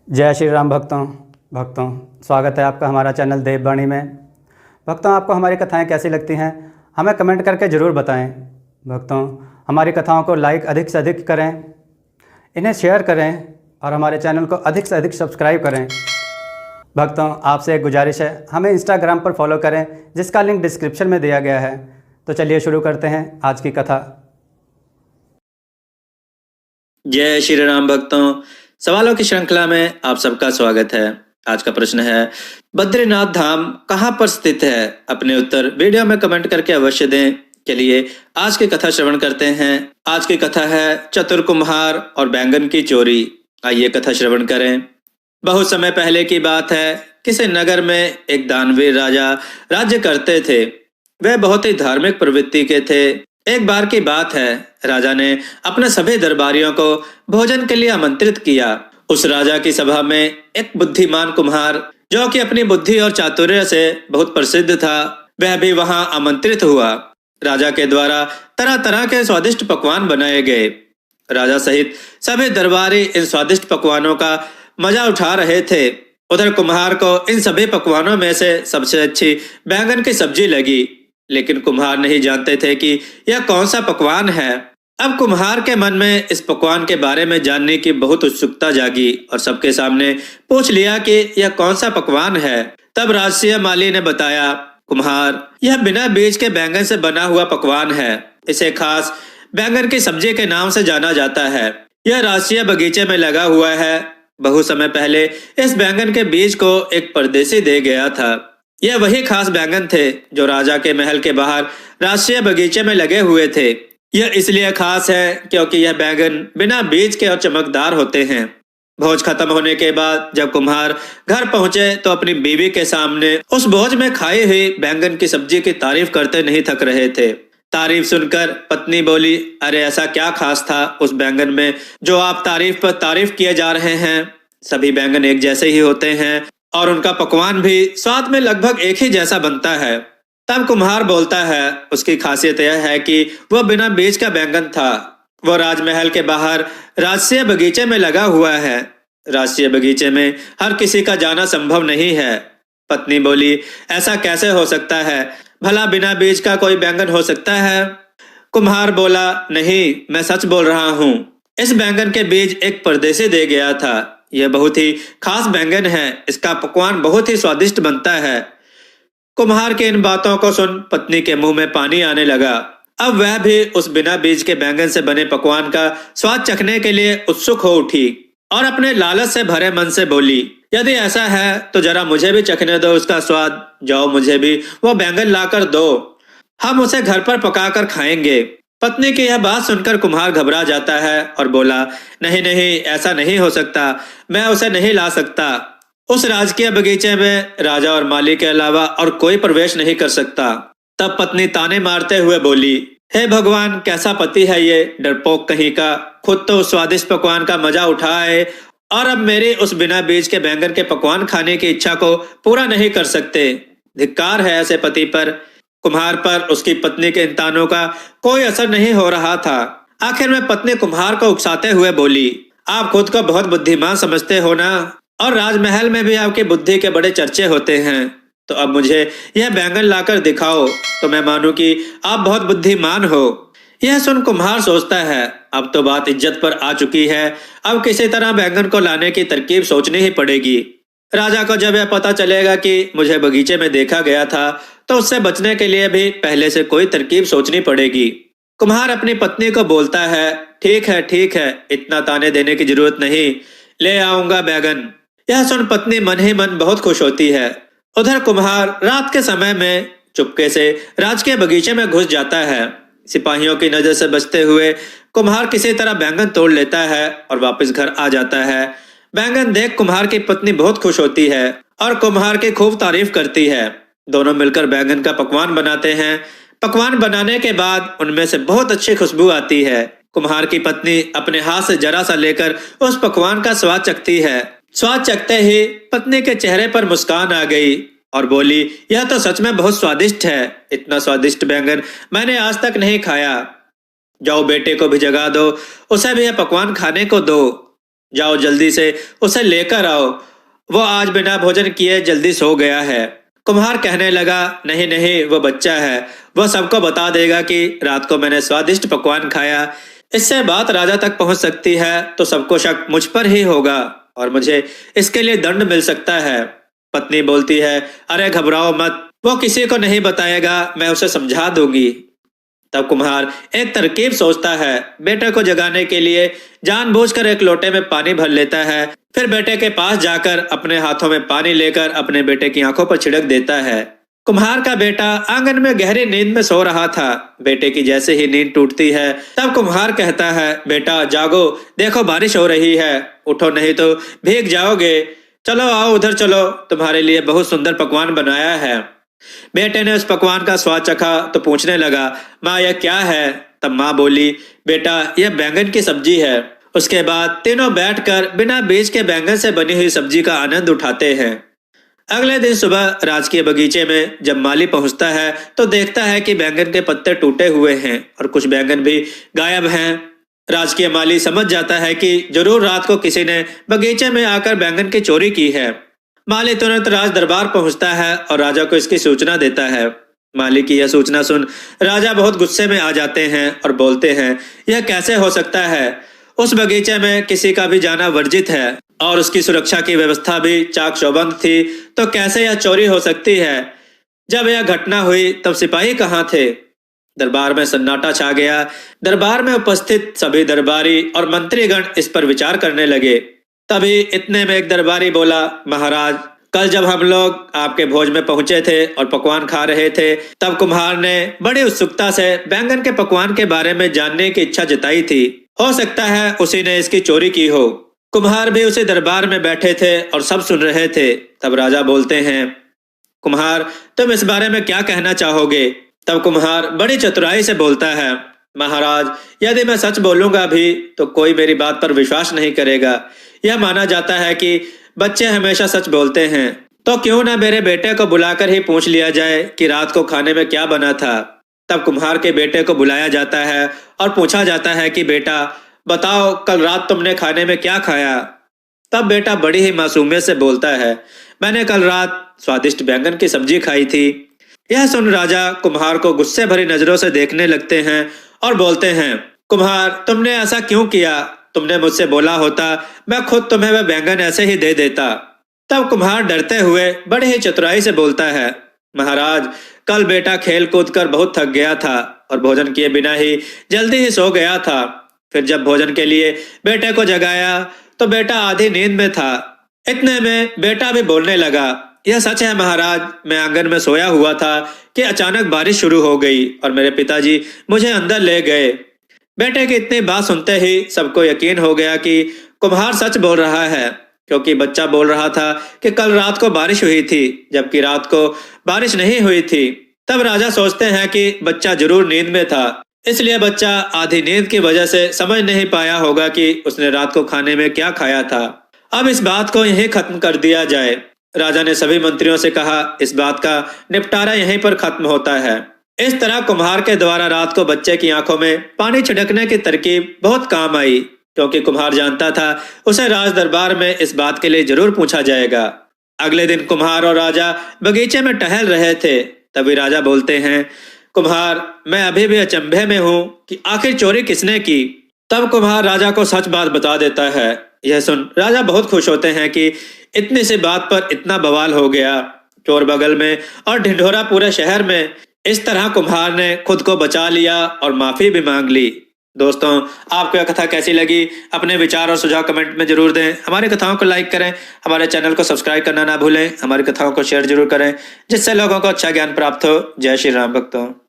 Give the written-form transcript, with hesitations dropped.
जय श्री राम भक्तों स्वागत है आपका हमारा चैनल देववाणी में। भक्तों, आपको हमारी कथाएं कैसी लगती हैं हमें कमेंट करके ज़रूर बताएं। भक्तों, हमारी कथाओं को लाइक अधिक से अधिक करें, इन्हें शेयर करें और हमारे चैनल को अधिक से अधिक सब्सक्राइब करें। भक्तों, आपसे एक गुजारिश है, हमें इंस्टाग्राम पर फॉलो करें जिसका लिंक डिस्क्रिप्शन में दिया गया है। तो चलिए शुरू करते हैं आज की कथा। जय श्री राम भक्तों, सवालों की श्रृंखला में आप सबका स्वागत है। आज का प्रश्न है, बद्रीनाथ धाम कहाँ पर स्थित है? अपने उत्तर वीडियो में कमेंट करके अवश्य दें। चलिए आज की कथा श्रवण करते हैं। आज की कथा है चतुर कुम्हार और बैंगन की चोरी। आइए कथा श्रवण करें। बहुत समय पहले की बात है, किसी नगर में एक दानवीर राजा राज्य करते थे। वे बहुत ही धार्मिक प्रवृत्ति के थे। एक बार की बात है, राजा ने अपने सभी दरबारियों को भोजन के लिए आमंत्रित किया। उस राजा की सभा में एक बुद्धिमान कुम्हार, जो कि अपनी बुद्धि और चातुर्य से बहुत प्रसिद्ध था, वह भी वहां आमंत्रित हुआ। राजा के द्वारा तरह तरह के स्वादिष्ट पकवान बनाए गए। राजा सहित सभी दरबारी इन स्वादिष्ट पकवानों का मजा उठा रहे थे। उधर कुम्हार को इन सभी पकवानों में से सबसे अच्छी बैंगन की सब्जी लगी, लेकिन कुम्हार नहीं जानते थे कि यह कौन सा पकवान है। अब कुम्हार के मन में इस पकवान के बारे में जानने की बहुत उत्सुकता जागी और सबके सामने पूछ लिया कि यह कौन सा पकवान है। तब राजसीय माली ने बताया, कुम्हार, यह बिना बीज के बैंगन से बना हुआ पकवान है। इसे खास बैंगन की सब्जी के नाम से जाना जाता है। यह राजसीय बगीचे में लगा हुआ है। बहुत समय पहले इस बैंगन के बीज को एक परदेसी दे गया था। यह वही खास बैंगन थे जो राजा के महल के बाहर राष्ट्रीय बगीचे में लगे हुए थे। यह इसलिए खास है क्योंकि यह बैंगन बिना बीज के और चमकदार होते हैं। भोज खत्म होने के बाद जब कुम्हार घर पहुंचे तो अपनी बीवी के सामने उस भोज में खाई हुई बैंगन की सब्जी की तारीफ करते नहीं थक रहे थे। तारीफ सुनकर पत्नी बोली, अरे ऐसा क्या खास था उस बैंगन में जो आप तारीफ पर तारीफ किए जा रहे हैं? सभी बैंगन एक जैसे ही होते हैं और उनका पकवान भी स्वाद में लगभग एक ही जैसा बनता है। तब कुम्हार बोलता है, उसकी खासियत यह है कि वह बिना बीज का बैंगन था। वह राजमहल के बाहर राजसीय बगीचे में लगा हुआ है। राजसीय बगीचे में हर किसी का जाना संभव नहीं है। पत्नी बोली, ऐसा कैसे हो सकता है? भला बिना बीज का कोई बैंगन हो सकता है? कुम्हार बोला, नहीं, मैं सच बोल रहा हूँ। इस बैंगन के बीज एक परदेसी दे गया था। यह बहुत ही खास बैंगन है। इसका पकवान बहुत ही स्वादिष्ट बनता है। कुम्हार के इन बातों को सुन पत्नी के मुंह में पानी आने लगा। अब वह भी उस बिना बीज के बैंगन से बने पकवान का स्वाद चखने के लिए उत्सुक हो उठी और अपने लालच से भरे मन से बोली, यदि ऐसा है तो जरा मुझे भी चखने दो उसका स्वाद। जाओ, मुझे भी वो बैंगन लाकर दो, हम उसे घर पर पकाकर खाएंगे। पत्नी की यह बात सुनकर कुम्हार घबरा जाता है और बोला, नहीं नहीं, ऐसा नहीं हो सकता, मैं उसे नहीं ला सकता। उस राजकीय बगीचे में राजा और माली के अलावा और कोई प्रवेश नहीं कर सकता। तब पत्नी ताने मारते हुए बोली, हे भगवान, कैसा पति है ये, डरपोक कहीं का। खुद तो स्वादिष्ट पकवान का मजा उठाए और अब मेरी उस बिना बीज के बैंगन के पकवान खाने की इच्छा को पूरा नहीं कर सकते। धिक्कार है ऐसे पति पर। कुम्हार पर उसकी पत्नी के इन तानों का कोई असर नहीं हो रहा था। आखिर में पत्नी कुम्हार को उकसाते हुए बोली, आप खुद को बहुत बुद्धिमान समझते हो ना, और राजमहल में भी आपकी बुद्धि के बड़े चर्चे होते हैं। तो अब मुझे यह बैंगन लाकर दिखाओ तो मैं मानूं कि आप बहुत बुद्धिमान हो। यह सुन कुम्हार सोचता है, अब तो बात इज्जत पर आ चुकी है। अब किसी तरह बैंगन को लाने की तरकीब सोचनी ही पड़ेगी। राजा को जब यह पता चलेगा कि मुझे बगीचे में देखा गया था तो उससे बचने के लिए भी पहले से कोई तरकीब सोचनी पड़ेगी। कुम्हार अपनी पत्नी को बोलता है, ठीक है, इतना ताने देने की जरूरत नहीं, ले आऊंगा बैंगन। यह सुन पत्नी मन ही मन बहुत खुश होती है। उधर कुम्हार रात के समय में चुपके से राजकीय बगीचे में घुस जाता है। सिपाहियों की नजर से बचते हुए कुम्हार किसी तरह बैंगन तोड़ लेता है और वापस घर आ जाता है। बैंगन देख कुम्हार की पत्नी बहुत खुश होती है और कुम्हार की खूब तारीफ करती है। दोनों मिलकर बैंगन का पकवान बनाते हैं। पकवान बनाने के बाद उनमें से बहुत अच्छी खुशबू आती है। कुम्हार की पत्नी अपने हाथ से जरा सा लेकर उस पकवान का स्वाद चखती है। स्वाद चखते ही पत्नी के चेहरे पर मुस्कान आ गई और बोली, यह तो सच में बहुत स्वादिष्ट है। इतना स्वादिष्ट बैंगन मैंने आज तक नहीं खाया। जाओ बेटे को भी जगा दो, उसे भी यह पकवान खाने को दो। जाओ जल्दी से उसे लेकर आओ, वो आज बिना भोजन किए जल्दी सो गया है। कुम्हार कहने लगा, नहीं नहीं, वो बच्चा है, वो सबको बता देगा कि रात को मैंने स्वादिष्ट पकवान खाया। इससे बात राजा तक पहुंच सकती है तो सबको शक मुझ पर ही होगा और मुझे इसके लिए दंड मिल सकता है। पत्नी बोलती है, अरे घबराओ मत, वो किसी को नहीं बताएगा, मैं उसे समझा दूंगी। तब कुम्हार एक तरकीब सोचता है। बेटे को जगाने के लिए जानबूझकर एक लोटे में पानी भर लेता है, फिर बेटे के पास जाकर अपने हाथों में पानी लेकर अपने बेटे की आंखों पर छिड़क देता है। कुम्हार का बेटा आंगन में गहरी नींद में सो रहा था। बेटे की जैसे ही नींद टूटती है तब कुम्हार कहता है, बेटा जागो, देखो बारिश हो रही है, उठो नहीं तो भीग जाओगे। चलो आओ उधर चलो, तुम्हारे लिए बहुत सुंदर पकवान बनाया है। बेटे ने उस पकवान का स्वाद चखा तो पूछने लगा, माँ यह क्या है? तब माँ बोली, बेटा यह बैंगन की सब्जी है। उसके बाद तीनों बैठकर बिना बीज के बैंगन से बनी हुई सब्जी का आनंद उठाते हैं। अगले दिन सुबह राजकीय बगीचे में जब माली पहुंचता है तो देखता है कि बैंगन के पत्ते टूटे हुए हैं और कुछ बैंगन भी गायब हैं। राजकीय माली समझ जाता है कि जरूर रात को किसी ने बगीचे में आकर बैंगन की चोरी की है। माली तुरंत राज दरबार पहुंचता है और राजा को इसकी सूचना देता है। माली की यह सूचना सुन राजा बहुत गुस्से में आ जाते हैं और बोलते हैं, यह कैसे हो सकता है? उस बगीचे में किसी का भी जाना वर्जित है और उसकी सुरक्षा की व्यवस्था भी चाक चौबंद थी, तो कैसे यह चोरी हो सकती है? जब यह घटना हुई तब सिपाही कहाँ थे? दरबार में सन्नाटा छा गया। दरबार में उपस्थित सभी दरबारी और मंत्रीगण इस पर विचार करने लगे। तभी इतने में एक दरबारी बोला, महाराज कल जब हम लोग आपके भोज में पहुंचे थे और पकवान खा रहे थे तब कुम्हार ने बड़ी उत्सुकता से बैंगन के पकवान के बारे में जानने की इच्छा जताई थी। हो सकता है उसी ने इसकी चोरी की हो। कुम्हार भी उसी दरबार में बैठे थे और सब सुन रहे थे। तब राजा बोलते हैं, कुम्हार तुम इस बारे में क्या कहना चाहोगे? तब कुम्हार बड़ी चतुराई से बोलता है, महाराज यदि मैं सच बोलूंगा भी तो कोई मेरी बात पर विश्वास नहीं करेगा। यह माना जाता है कि बच्चे हमेशा सच बोलते हैं, तो क्यों ना मेरे बेटे को बुलाकर ही पूछ लिया जाए कि रात को खाने में क्या बना था। तब कुम्हार के बेटे को बुलाया जाता है और पूछा जाता है कि बेटा बताओ कल रात तुमने खाने में क्या खाया? तब बेटा बड़ी ही मासूमियत से बोलता है, मैंने कल रात स्वादिष्ट बैंगन की सब्जी खाई थी। यह सुन राजा कुम्हार को गुस्से भरी नजरों से देखने लगते हैं और बोलते हैं, कुम्हार तुमने ऐसा क्यों किया? तुमने मुझसे बोला होता मैं खुद तुम्हें वह बैंगन ऐसे ही दे देता। तब कुम्हार डरते हुए बड़े ही चतुराई से बोलता है, महाराज कल बेटा खेल कूद कर बहुत थक गया था और भोजन किए बिना ही जल्दी ही सो गया था। फिर जब भोजन के लिए बेटे को जगाया तो बेटा आधी नींद में था। इतने में बेटा भी बोलने लगा, यह सच है महाराज, मैं आंगन में सोया हुआ था कि अचानक बारिश शुरू हो गई और मेरे पिताजी मुझे अंदर ले गए। बेटे की इतनी बात सुनते ही सबको यकीन हो गया कि कुम्हार सच बोल रहा है, क्योंकि बच्चा बोल रहा था कि कल रात को बारिश हुई थी, जबकि रात को बारिश नहीं हुई थी। तब राजा सोचते हैं कि बच्चा जरूर नींद में था, इसलिए बच्चा आधी नींद की वजह से समझ नहीं पाया होगा कि उसने रात को खाने में क्या खाया था। अब इस बात को यहीं खत्म कर दिया जाए। राजा ने सभी मंत्रियों से कहा, इस बात का निपटारा यहीं पर खत्म होता है। इस तरह कुम्हार के द्वारा रात को बच्चे की आंखों में पानी छिड़कने की तरकीब बहुत काम आई, क्योंकि कुम्हार जानता था उसे राज दरबार में इस बात के लिए जरूर पूछा जाएगा। अगले दिन कुम्हार और राजा बगीचे में टहल रहे थे। तभी राजा बोलते हैं, कुम्हार मैं अभी भी अचंभे में हूँ कि आखिर चोरी किसने की। तब कुम्हार राजा को सच बात बता देता है। यह सुन राजा बहुत खुश होते हैं कि इतनी सी बात पर इतना बवाल हो गया। चोर बगल में और ढिंढोरा पूरे शहर में। इस तरह कुम्हार ने खुद को बचा लिया और माफी भी मांग ली। दोस्तों आपको यह कथा कैसी लगी? अपने विचार और सुझाव कमेंट में जरूर दें। हमारी कथाओं को लाइक करें, हमारे चैनल को सब्सक्राइब करना ना भूलें, हमारी कथाओं को शेयर जरूर करें जिससे लोगों को अच्छा ज्ञान प्राप्त हो। जय श्री राम भक्तों।